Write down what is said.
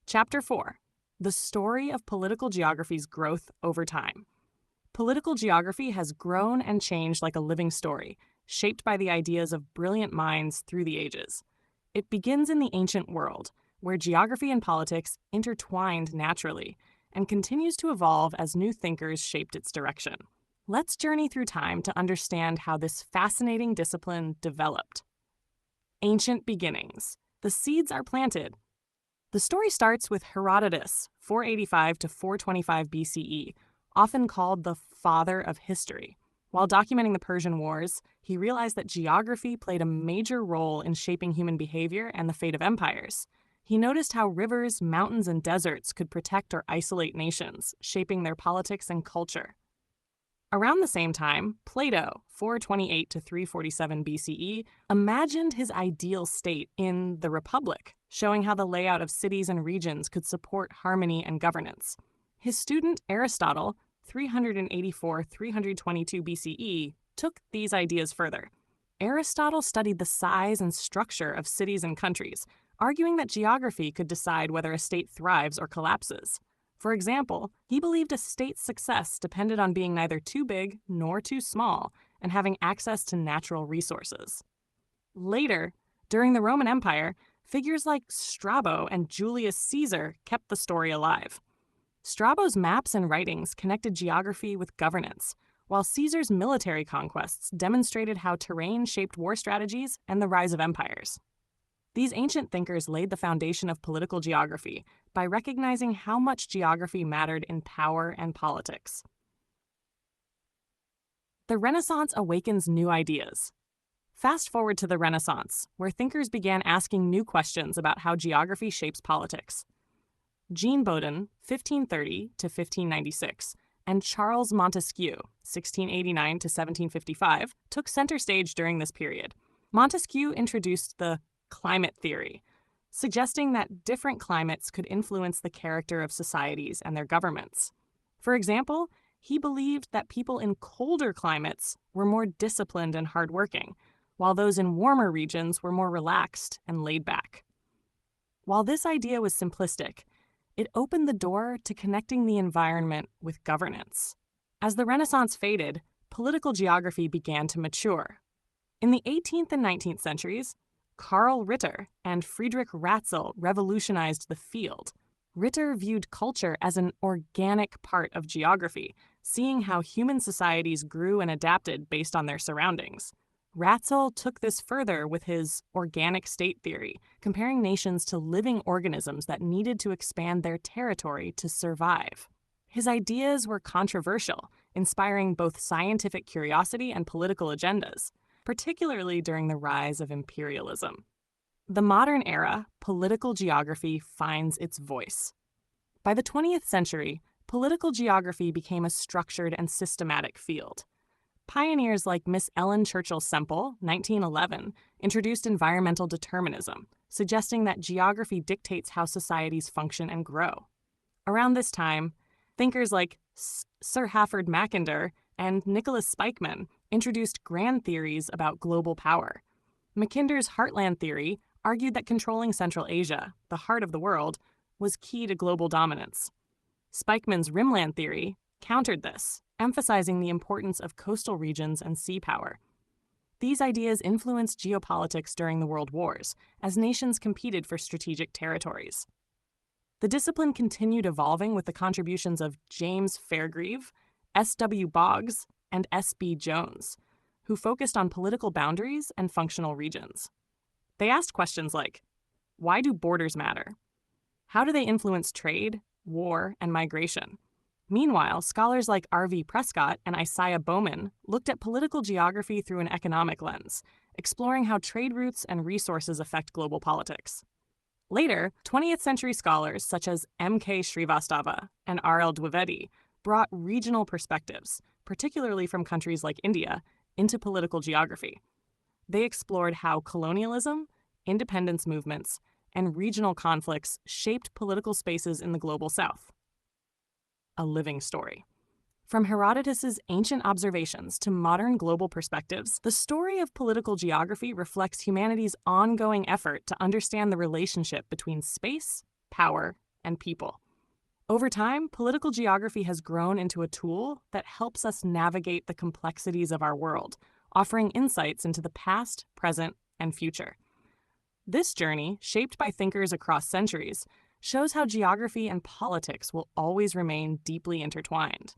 Chapter 4: The Story of Political Geography's Growth Over Time. Political geography has grown and changed like a living story, shaped by the ideas of brilliant minds through the ages. It begins in the ancient world, where geography and politics intertwined naturally, and continues to evolve as new thinkers shaped its direction. Let's journey through time to understand how this fascinating discipline developed. Ancient beginnings. The seeds are planted. The story starts with Herodotus, 485 to 425 BCE, often called the father of history. While documenting the Persian Wars, he realized that geography played a major role in shaping human behavior and the fate of empires. He noticed how rivers, mountains, and deserts could protect or isolate nations, shaping their politics and culture. Around the same time, Plato, 428 to 347 BCE, imagined his ideal state in the Republic, showing how the layout of cities and regions could support harmony and governance. His student Aristotle, 384-322 BCE, took these ideas further. Aristotle studied the size and structure of cities and countries, arguing that geography could decide whether a state thrives or collapses. For example, he believed a state's success depended on being neither too big nor too small and having access to natural resources. Later, during the Roman Empire, figures like Strabo and Julius Caesar kept the story alive. Strabo's maps and writings connected geography with governance, while Caesar's military conquests demonstrated how terrain shaped war strategies and the rise of empires. These ancient thinkers laid the foundation of political geography by recognizing how much geography mattered in power and politics. The Renaissance awakens new ideas. Fast forward to the Renaissance, where thinkers began asking new questions about how geography shapes politics. Jean Bodin, 1530 to 1596, and Charles Montesquieu, 1689 to 1755, took center stage during this period. Montesquieu introduced the climate theory, suggesting that different climates could influence the character of societies and their governments. For example, he believed that people in colder climates were more disciplined and hardworking, while those in warmer regions were more relaxed and laid back. While this idea was simplistic, it opened the door to connecting the environment with governance. As the Renaissance faded, political geography began to mature. In the 18th and 19th centuries, Karl Ritter and Friedrich Ratzel revolutionized the field. Ritter viewed culture as an organic part of geography, seeing how human societies grew and adapted based on their surroundings. Ratzel took this further with his organic state theory, comparing nations to living organisms that needed to expand their territory to survive. His ideas were controversial, inspiring both scientific curiosity and political agendas, particularly during the rise of imperialism. The modern era, political geography finds its voice. By the 20th century, political geography became a structured and systematic field. Pioneers like Miss Ellen Churchill Semple, 1911, introduced environmental determinism, suggesting that geography dictates how societies function and grow. Around this time, thinkers like Sir Halford Mackinder and Nicholas Spikeman introduced grand theories about global power. Mackinder's heartland theory argued that controlling Central Asia, the heart of the world, was key to global dominance. Spikeman's rimland theory countered this, emphasizing the importance of coastal regions and sea power. These ideas influenced geopolitics during the World Wars, as nations competed for strategic territories. The discipline continued evolving with the contributions of James Fairgrieve, S.W. Boggs, and S.B. Jones, who focused on political boundaries and functional regions. They asked questions like, why do borders matter? How do they influence trade, war, and migration? Meanwhile, scholars like R.V. Prescott and Isaiah Bowman looked at political geography through an economic lens, exploring how trade routes and resources affect global politics. Later, 20th century scholars such as M.K. Srivastava and R.L. Dwivedi brought regional perspectives, particularly from countries like India, into political geography. They explored how colonialism, independence movements, and regional conflicts shaped political spaces in the global South. A living story. From Herodotus's ancient observations to modern global perspectives, the story of political geography reflects humanity's ongoing effort to understand the relationship between space power, and people. Over time, political geography has grown into a tool that helps us navigate the complexities of our world, offering insights into the past, present, and future. This journey, shaped by thinkers across centuries, shows how geography and politics will always remain deeply intertwined.